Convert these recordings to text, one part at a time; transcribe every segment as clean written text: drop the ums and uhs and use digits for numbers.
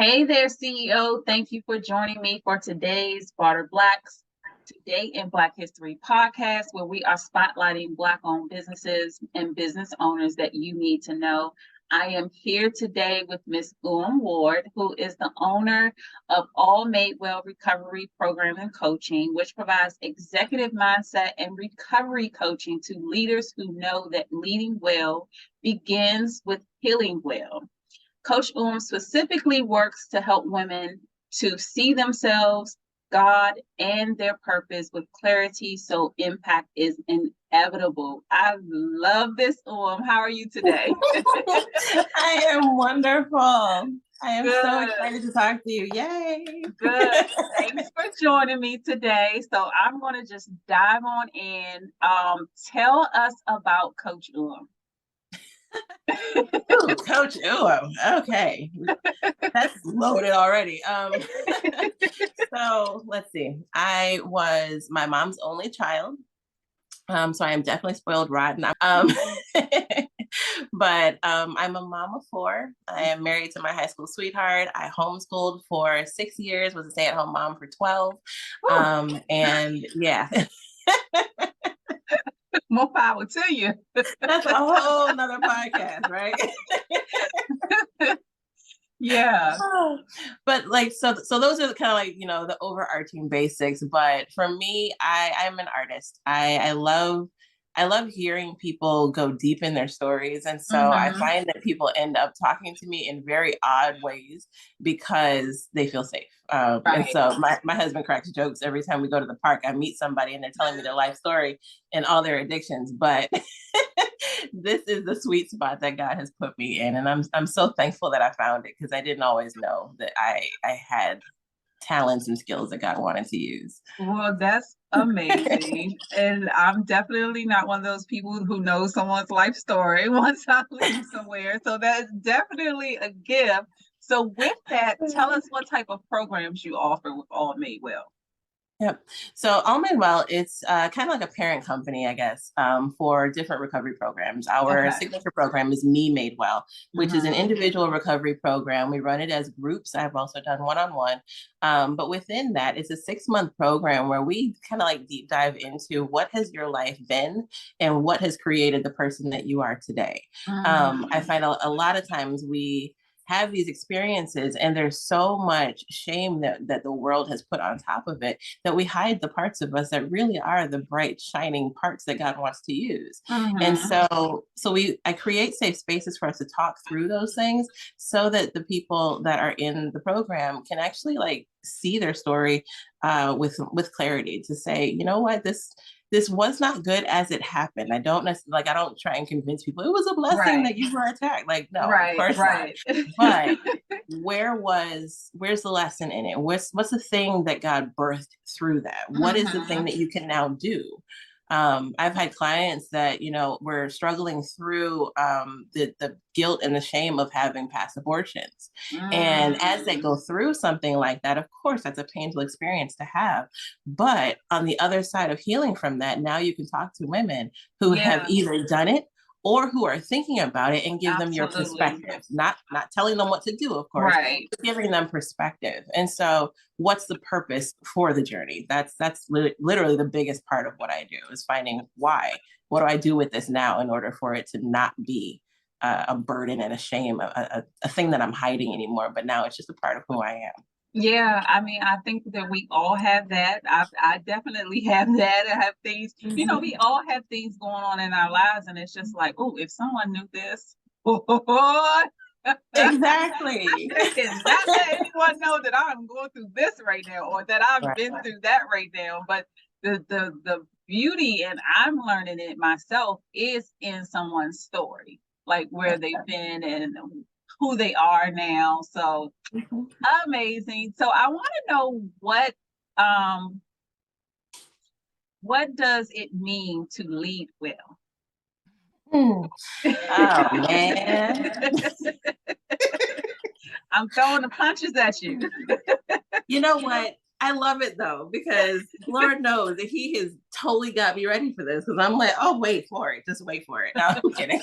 Hey there, CEO. Thank you for joining me for today's Barter Blacks Today in Black History podcast, where we are spotlighting Black-owned businesses and business owners that you need to know. I am here today with Miss Uwem Ward, who is the owner of All Made Well Recovery Program and Coaching, which provides executive mindset and recovery coaching to leaders who know that leading well begins with healing well. Coach Uwem specifically works to help women to see themselves, God, and their purpose with clarity so impact is inevitable. I love this, Uwem. How are you today? I am wonderful. I am Good. so excited to talk to you. Yay. Good. Thanks for joining me today. So I'm going to just dive on in. Tell us about Coach Uwem. Ooh, Coach Uwem. Okay. That's loaded already. So let's see. I was my mom's only child. So I am definitely spoiled rotten. But I'm a mom of four. I am married to my high school sweetheart. I homeschooled for 6 years, was a stay-at-home mom for 12. And yeah. More power to you. That's a whole nother podcast, right? Yeah. But like so those are the kind of like, the overarching basics. But for me, I'm an artist. I love hearing people go deep in their stories. And so I find that people end up talking to me in very odd ways because they feel safe. Right. And so my husband cracks jokes every time we go to the park. I meet somebody and they're telling me their life story and all their addictions. But this is the sweet spot that God has put me in. And I'm so thankful that I found it, because I didn't always know that I had talents and skills that God wanted to use. Well, that's amazing. And I'm definitely not one of those people who knows someone's life story once I leave somewhere. So that's definitely a gift. So with that, tell us what type of programs you offer with All Made Well. Yep. So All Made Well, it's kind of like a parent company, I guess, for different recovery programs. Our signature program is Me Made Well, which is an individual recovery program. We run it as groups. I've also done one-on-one. But within that, it's a 6-month program where we kind of like deep dive into what has your life been and what has created the person that you are today. I find a lot of times we have these experiences and there's so much shame that the world has put on top of it that we hide the parts of us that really are the bright shining parts that God wants to use. And so I create safe spaces for us to talk through those things so that the people that are in the program can actually like see their story with clarity, to say, you know what, this was not good as it happened. I don't try and convince people it was a blessing that you were attacked. Like, no, of course not. But where's the lesson in it? What's the thing that God birthed through that? What is the thing that you can now do? I've had clients that, were struggling through the guilt and the shame of having past abortions. And as they go through something like that, of course, that's a painful experience to have. But on the other side of healing from that, now you can talk to women who have either done it or who are thinking about it, and give them your perspective, not telling them what to do, of course, but giving them perspective. And so what's the purpose for the journey? That's literally the biggest part of what I do, is finding why. What do I do with this now in order for it to not be a burden and a shame, a thing that I'm hiding anymore, but now it's just a part of who I am. Yeah, I mean, I think that we all have that. I definitely have that. I have things, we all have things going on in our lives, and it's just like, oh, if someone knew this, exactly. Not that anyone know that I'm going through this right now, or that I've been through that right now. But the beauty, and I'm learning it myself, is in someone's story, like where they've been and who they are now. So amazing. So I want to know what does it mean to lead well? Oh man. I'm throwing the punches at you. You know what? I love it though, because Lord knows that He has totally got me ready for this, because I'm like, oh, wait for it. Just wait for it. No, I'm kidding.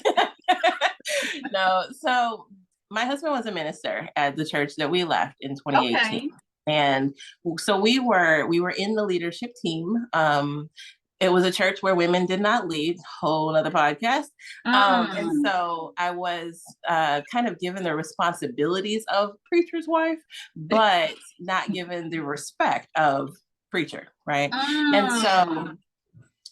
No. So my husband was a minister at the church that we left in 2018. Okay. And so we were in the leadership team. It was a church where women did not lead, whole other podcast. And so I was kind of given the responsibilities of preacher's wife, but not given the respect of preacher, right? And so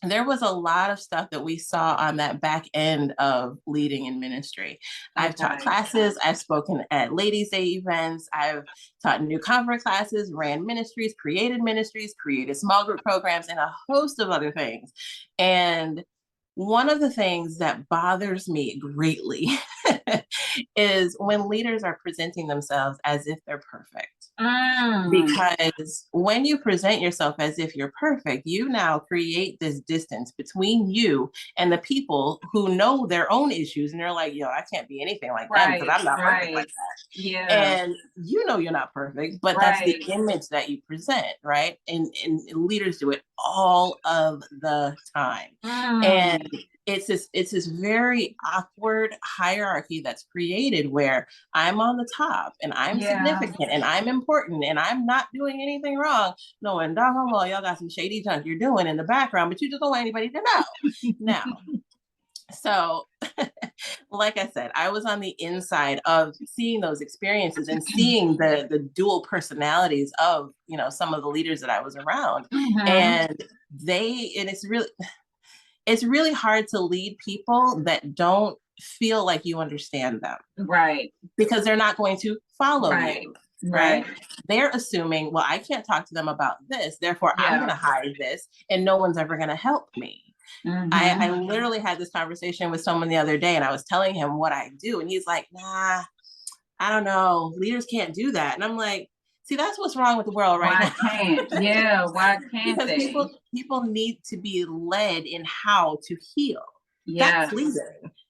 there was a lot of stuff that we saw on that back end of leading in ministry. I've taught classes, I've spoken at Ladies' Day events, I've taught new convert classes, ran ministries, created small group programs, and a host of other things. And one of the things that bothers me greatly is when leaders are presenting themselves as if they're perfect. Because when you present yourself as if you're perfect, you now create this distance between you and the people who know their own issues. And they're like, yo, I can't be anything like them because I'm not perfect like that. Yeah. And you know you're not perfect, but that's the image that you present, right? And leaders do it all of the time. And it's this very awkward hierarchy that's created where I'm on the top and I'm significant and I'm important and I'm not doing anything wrong. No, and doggone well, y'all got some shady junk you're doing in the background, but you just don't want anybody to know. Now, so like I said, I was on the inside of seeing those experiences and seeing the dual personalities of, you know, some of the leaders that I was around. And it's really hard to lead people that don't feel like you understand them. Right. Because they're not going to follow you. Right. They're assuming, well, I can't talk to them about this, therefore I'm going to hide this and no one's ever going to help me. I literally had this conversation with someone the other day and I was telling him what I do. And he's like, nah, I don't know. Leaders can't do that. And I'm like, see, that's what's wrong with the world right now. Why can't because they? People need to be led in how to heal. That's leading.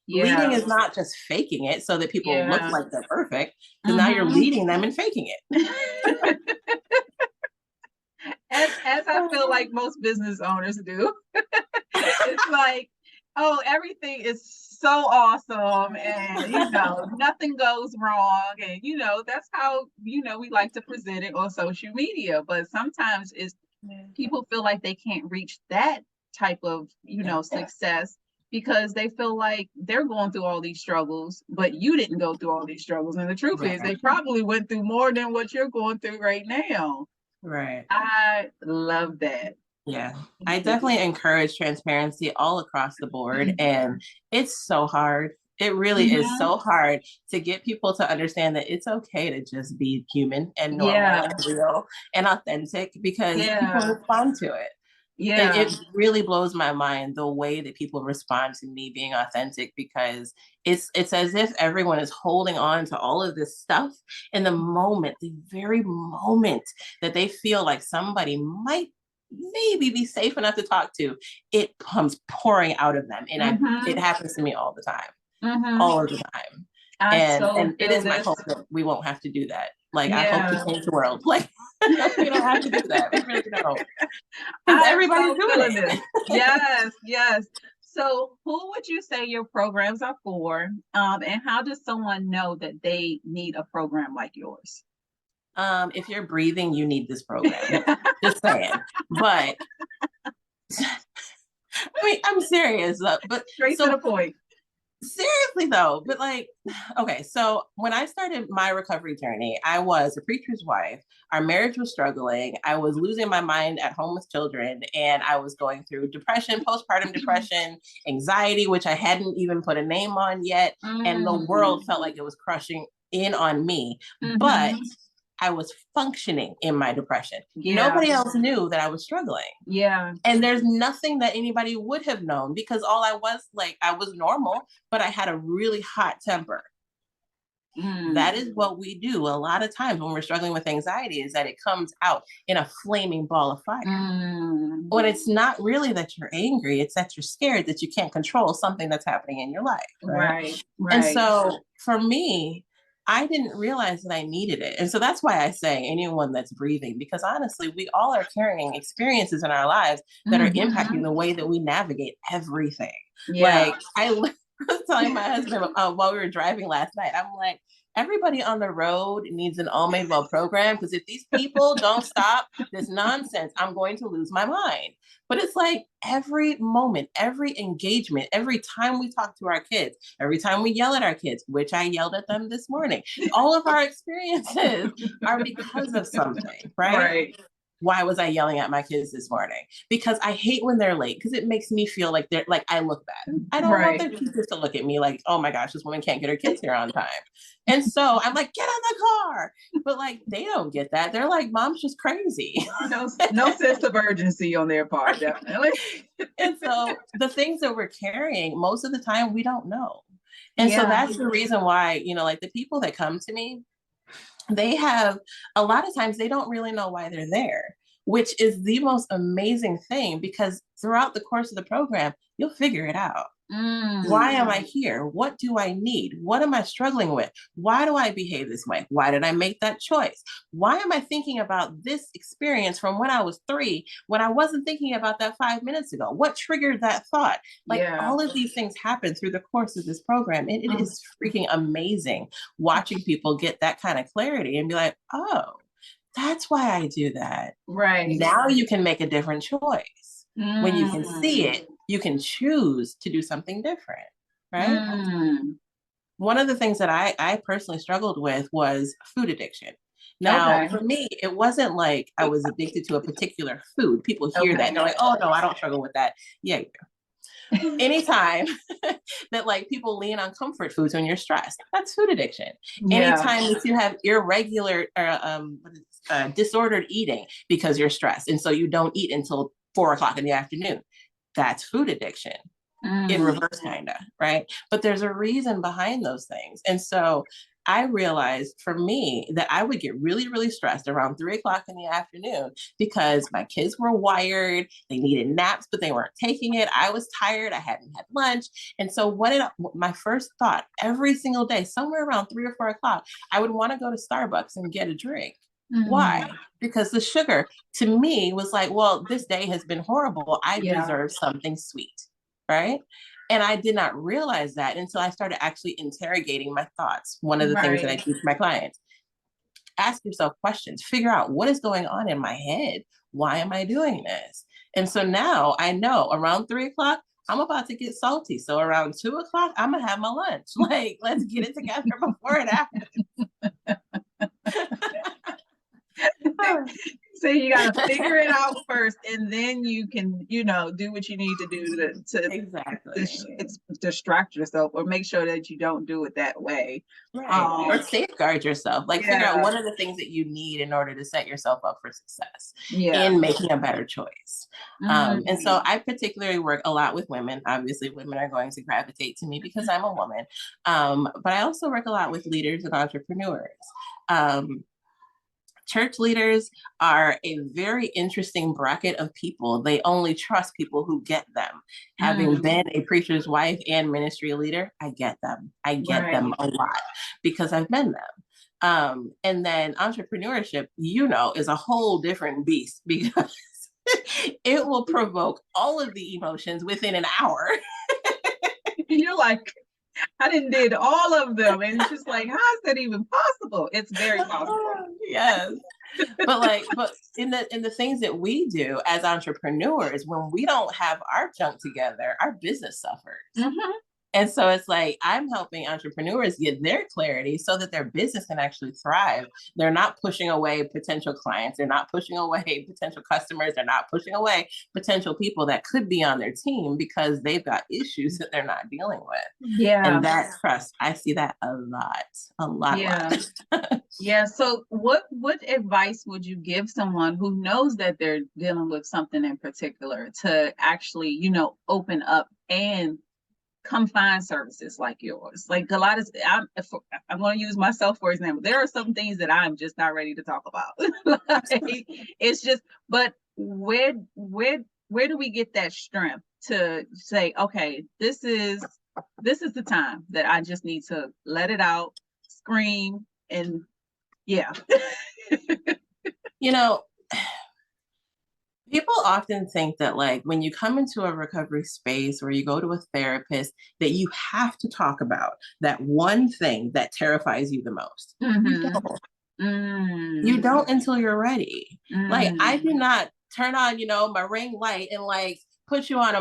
Leading is not just faking it so that people look like they're perfect, because now you're leading them and faking it. As I feel like most business owners do. It's like, oh, everything is so awesome and, you know, nothing goes wrong. And, you know, that's how, you know, we like to present it on social media. But sometimes people feel like they can't reach that type of, you know, success because they feel like they're going through all these struggles, but you didn't go through all these struggles. And the truth is they probably went through more than what you're going through right now. Right. I love that. Yeah, I definitely encourage transparency all across the board. And it's so hard. It really is so hard to get people to understand that it's okay to just be human and normal and real and authentic, because people respond to it. It really blows my mind the way that people respond to me being authentic, because it's as if everyone is holding on to all of this stuff in the very moment that they feel like somebody might maybe be safe enough to talk to, it comes pouring out of them. And it happens to me all the time, all of the time. And it is my hope that we won't have to do that. Like, I hope to change the world. Like, we don't have to do that. We really don't. Because everybody's doing it. Yes. So who would you say your programs are for? And how does someone know that they need a program like yours? If you're breathing, you need this program. Just saying. But I mean, I'm serious, but straight to the point. Seriously though, but like, okay, so when I started my recovery journey, I was a preacher's wife. Our marriage was struggling. I was losing my mind at home with children, and I was going through depression, postpartum depression, anxiety, which I hadn't even put a name on yet. And the world felt like it was crushing in on me. But I was functioning in my depression. Nobody else knew that I was struggling. And there's nothing that anybody would have known, because all I was normal, but I had a really hot temper. That is what we do a lot of times when we're struggling with anxiety, is that it comes out in a flaming ball of fire. But it's not really that you're angry, it's that you're scared that you can't control something that's happening in your life. Right. And so for me, I didn't realize that I needed it. And so that's why I say anyone that's breathing, because honestly, we all are carrying experiences in our lives that are impacting the way that we navigate everything. Like, I I was telling my husband while we were driving last night, I'm like, everybody on the road needs an All Made Well program, because if these people don't stop this nonsense, I'm going to lose my mind. But it's like every moment, every engagement, every time we talk to our kids, every time we yell at our kids, which I yelled at them this morning, all of our experiences are because of something, right? Right. Why was I yelling at my kids this morning? Because I hate when they're late, because it makes me feel like they're like, I look bad. I don't want their teachers to look at me like, oh my gosh, this woman can't get her kids here on time. And so I'm like, get in the car. But like, they don't get that. They're like, mom's just crazy. No sense of urgency on their part, definitely. And so the things that we're carrying, most of the time, we don't know. And so that's the reason why, like the people that come to me, they have a lot of times they don't really know why they're there, which is the most amazing thing, because throughout the course of the program, you'll figure it out. Why am I here? What do I need? What am I struggling with? Why do I behave this way? Why did I make that choice? Why am I thinking about this experience from when I was 3 when I wasn't thinking about that 5 minutes ago? What triggered that thought? Like all of these things happen through the course of this program. And it is freaking amazing watching people get that kind of clarity and be like, oh, that's why I do that. Right. Now you can make a different choice. When you can see it, you can choose to do something different, right? One of the things that I personally struggled with was food addiction. Now, for me, it wasn't like I was addicted to a particular food. People hear that and they're like, oh, no, I don't struggle with that. Yeah, you do. Anytime that like people lean on comfort foods when you're stressed, that's food addiction. Anytime that you have irregular disordered eating because you're stressed, and so you don't eat until 4 o'clock in the afternoon, that's food addiction in reverse, kind of, right? But there's a reason behind those things. And so I realized for me that I would get really, really stressed around 3 o'clock in the afternoon because my kids were wired, they needed naps, but they weren't taking it. I was tired, I hadn't had lunch. And so my first thought every single day, somewhere around 3 or 4 o'clock, I would want to go to Starbucks and get a drink. Why? Because the sugar to me was like, well, this day has been horrible. I deserve something sweet, right? And I did not realize that until I started actually interrogating my thoughts. One of the things that I teach my clients, ask yourself questions, figure out what is going on in my head. Why am I doing this? And so now I know around 3 o'clock, I'm about to get salty. So around 2 o'clock, I'm gonna have my lunch. Like, let's get it together before it happens. So you got to figure it out first, and then you can, do what you need to do to distract yourself, or make sure that you don't do it that way. Right. Or safeguard yourself. Like figure out what are the things that you need in order to set yourself up for success in making a better choice. And so I particularly work a lot with women. Obviously, women are going to gravitate to me because I'm a woman. But I also work a lot with leaders and entrepreneurs. Church leaders are a very interesting bracket of people. They only trust people who get them. Having been a preacher's wife and ministry leader, I get them. I get them a lot because I've been them. And then entrepreneurship, is a whole different beast because it will provoke all of the emotions within an hour. You're like, I did all of them. And it's just like, how is that even possible? It's very possible. Yes. But in the things that we do as entrepreneurs, when we don't have our junk together, our business suffers. And so it's like, I'm helping entrepreneurs get their clarity so that their business can actually thrive. They're not pushing away potential clients. They're not pushing away potential customers. They're not pushing away potential people that could be on their team because they've got issues that they're not dealing with. And that trust, I see that a lot. So what advice would you give someone who knows that they're dealing with something in particular to actually, open up and come find services like yours? Like a lot of, I'm going to use myself for example. There are some things that I'm just not ready to talk about. It's just, but where do we get that strength to say, okay, this is the time that I just need to let it out, scream, and People often think that like when you come into a recovery space or you go to a therapist, that you have to talk about that one thing that terrifies you the most. You don't. You don't until you're ready. Like I do not turn on, my ring light and like put you on a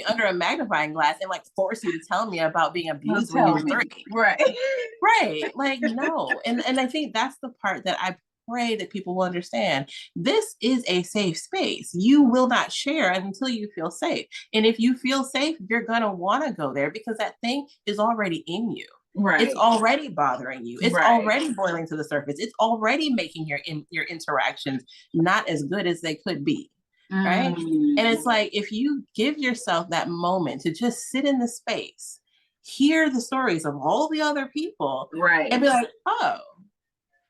under a magnifying glass and like force you to tell me about being abused when you were 3. Right. Right. Like, no. And I think that's the part that I pray that people will understand. This is a safe space. You will not share until you feel safe. And if you feel safe, you're going to want to go there because that thing is already in you. Right. It's already bothering you. It's already boiling to the surface. It's already making your interactions not as good as they could be. Right. And it's like, if you give yourself that moment to just sit in the space, hear the stories of all the other people, and be like, oh,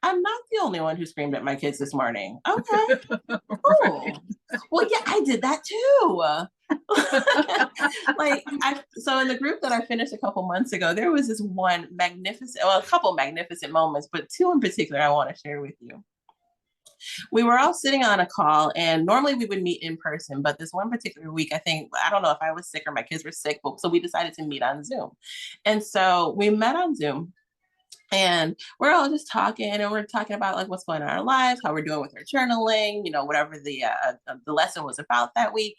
I'm not the only one who screamed at my kids this morning. Okay, cool. Well, yeah, I did that too. So in the group that I finished a couple months ago, there was this a couple magnificent moments, but 2 in particular I want to share with you. We were all sitting on a call, and normally we would meet in person, but this one particular week, I don't know if I was sick or my kids were sick, but so we decided to meet on Zoom. And so we met on Zoom. And we're all just talking, and we're talking about like what's going on in our lives, how we're doing with our journaling, whatever the lesson was about that week.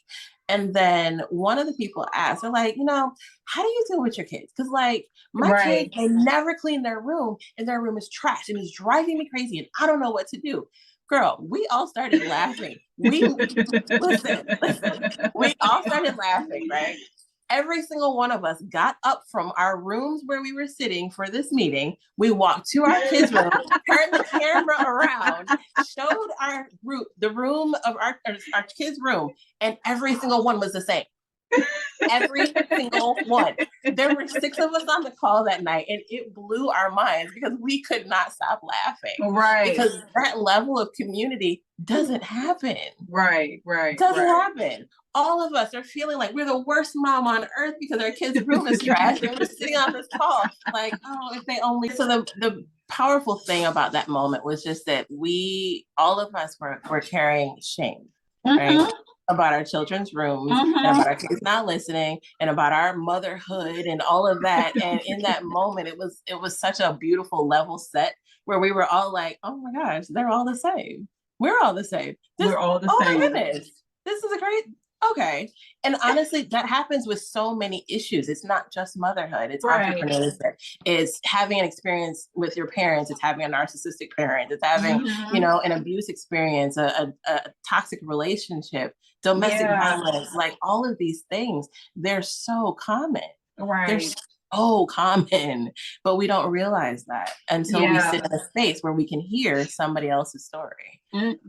And then one of the people asked, they're like, how do you deal with your kids? Because like my kids, they never clean their room, and their room is trash, and it's driving me crazy, and I don't know what to do. Girl, we all started laughing. Listen, we all started laughing, right? Every single one of us got up from our rooms where we were sitting for this meeting. We walked to our kids' room, turned the camera around, showed the room of our kids' room, and every single one was the same. Every single one. There were 6 of us on the call that night, and it blew our minds because we could not stop laughing. Right. Because that level of community doesn't happen. Right. Doesn't happen. All of us are feeling like we're the worst mom on earth because our kids' room is trash, and we're sitting on this call like, oh, if they only. So the powerful thing about that moment was just that all of us were carrying shame, right? About our children's rooms, and about our kids not listening, and about our motherhood and all of that. And in that moment, it was such a beautiful level set where we were all like, oh my gosh, they're all the same. We're all the same. We're all the same. Oh my goodness. This is a great. Okay. And honestly, that happens with so many issues. It's not just motherhood. It's entrepreneurship. It's having an experience with your parents. It's having a narcissistic parent. It's having, an abuse experience, a toxic relationship, domestic violence, like all of these things. They're so common. Right. They're so common, but we don't realize that until we sit in a space where we can hear somebody else's story.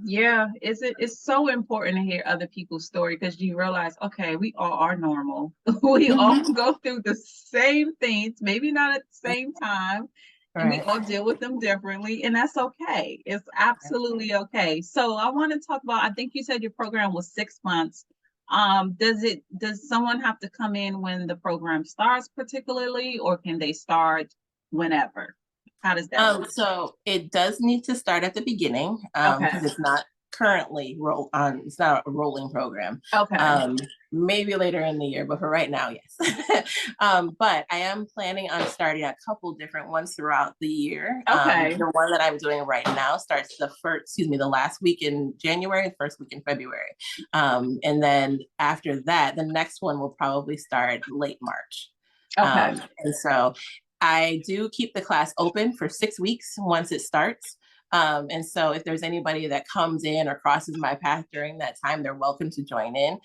Yeah, it's so important to hear other people's story because you realize, okay, we all are normal. We all go through the same things, maybe not at the same time, and we all deal with them differently, and that's okay. It's absolutely okay. So I want to talk about, I think you said your program was 6 months. Does someone have to come in when the program starts particularly, or can they start whenever? How does that work? So it does need to start at the beginning because it's not currently it's not a rolling program. Okay. Maybe later in the year, but for right now, yes. But I am planning on starting a couple different ones throughout the year. Okay. The one that I'm doing right now starts the last week in January, first week in February. And then after that, the next one will probably start late March. Okay. And so I do keep the class open for 6 weeks once it starts. And so if there's anybody that comes in or crosses my path during that time, they're welcome to join in.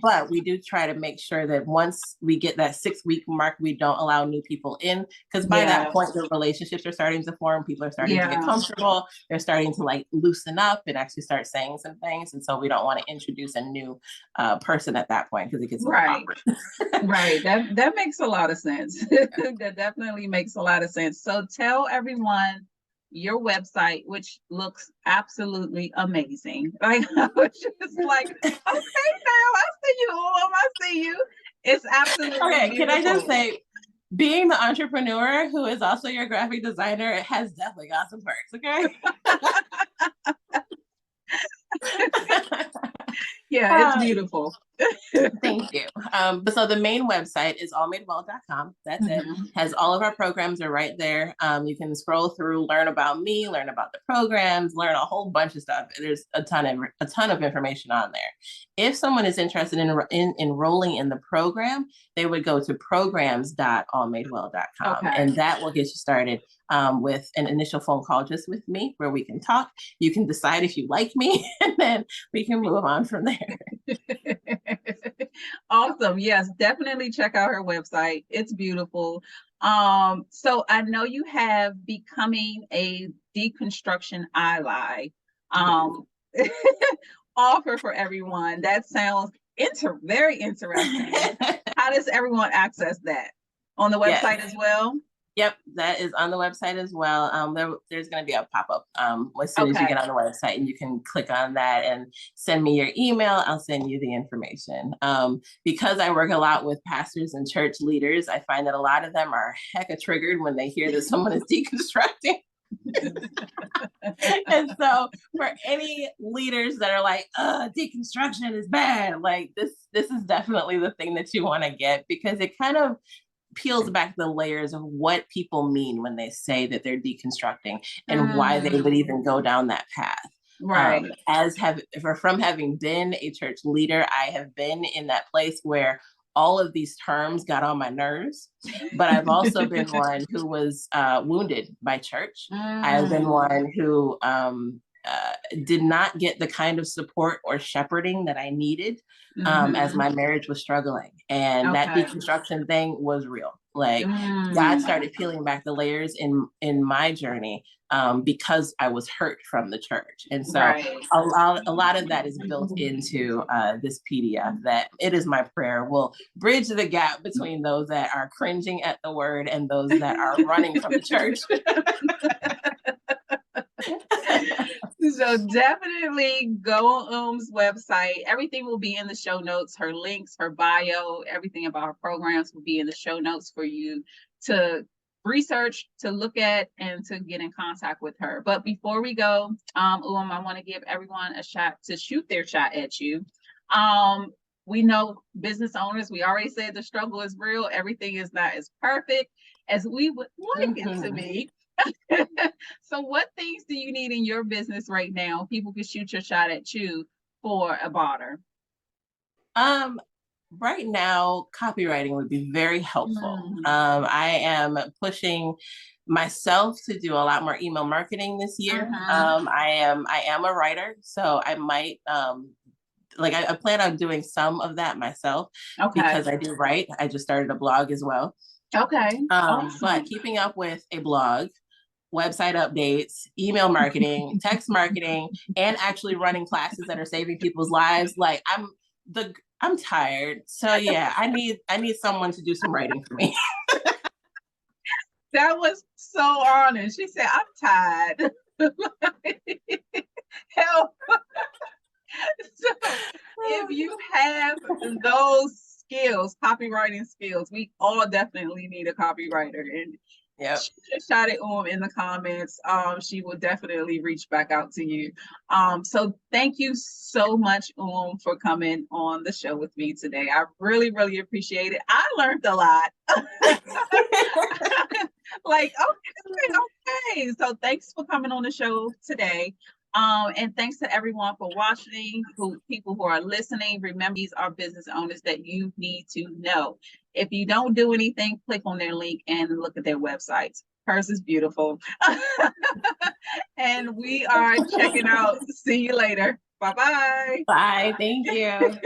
But we do try to make sure that once we get that 6-week mark, we don't allow new people in, because by that point, the relationships are starting to form. People are starting to get comfortable. They're starting to like loosen up and actually start saying some things. And so we don't want to introduce a new person at that point because it gets awkward. Right. That makes a lot of sense. That definitely makes a lot of sense. So tell everyone your website, which looks absolutely amazing. Like I was just like, okay, now I see you. I see you. It's absolutely beautiful. Can I just say, being the entrepreneur who is also your graphic designer, it has definitely got some perks. Okay. Yeah, it's beautiful. Thank you. But so the main website is allmadewell.com. That's it. Has all of our programs are right there. You can scroll through, learn about me, learn about the programs, learn a whole bunch of stuff. There's a ton of information on there. If someone is interested in enrolling in the program, they would go to programs.allmadewell.com, and that will get you started with an initial phone call just with me, where we can talk. You can decide if you like me, and then we can move on from there. Awesome. Yes, definitely check out her website. It's beautiful. So I know you have Becoming a Deconstruction Ally offer for everyone. That sounds very interesting. How does everyone access that? On the website as well? Yep, that is on the website as well. There's going to be a pop-up as soon as you get on the website, and you can click on that and send me your email. I'll send you the information. Because I work a lot with pastors and church leaders, I find that a lot of them are hecka triggered when they hear that someone is deconstructing. And so for any leaders that are like, deconstruction is bad, like this is definitely the thing that you want to get, because it kind of peels back the layers of what people mean when they say that they're deconstructing and why they would even go down that path. Right. From having been a church leader, I have been in that place where all of these terms got on my nerves, but I've also been one who was wounded by church. I've been one who did not get the kind of support or shepherding that I needed as my marriage was struggling. And that deconstruction thing was real. Like God started peeling back the layers in my journey because I was hurt from the church. And so a lot of that is built into this PDF, that it is my prayer will bridge the gap between those that are cringing at the word and those that are running from the church. So definitely go on Uwem's website. Everything will be in the show notes. Her links, her bio, everything about her programs will be in the show notes for you to research, to look at, and to get in contact with her. But before we go, Uwem, I want to give everyone a shot to shoot their shot at you. We know business owners, we already said the struggle is real. Everything is not as perfect as we would like it to be. So what things do you need in your business right now? People can shoot your shot at you for a barter. Right now, copywriting would be very helpful. I am pushing myself to do a lot more email marketing this year. I am a writer, so I might I plan on doing some of that myself because I do write. I just started a blog as well. Awesome. But keeping up with a blog, website updates, email marketing, text marketing, and actually running classes that are saving people's lives. Like I'm tired. So yeah, I need someone to do some writing for me. That was so honest. She said, I'm tired. Help. So if you have those skills, copywriting skills, we all definitely need a copywriter. And shoot your shot at in the comments. She will definitely reach back out to you. So thank you so much, for coming on the show with me today. I really, really appreciate it. I learned a lot. Okay. So thanks for coming on the show today. And thanks to everyone for watching, people who are listening. Remember, these are business owners that you need to know. If you don't do anything, click on their link and look at their websites. Hers is beautiful. And we are checking out. See you later. Bye-bye. Bye. Thank you.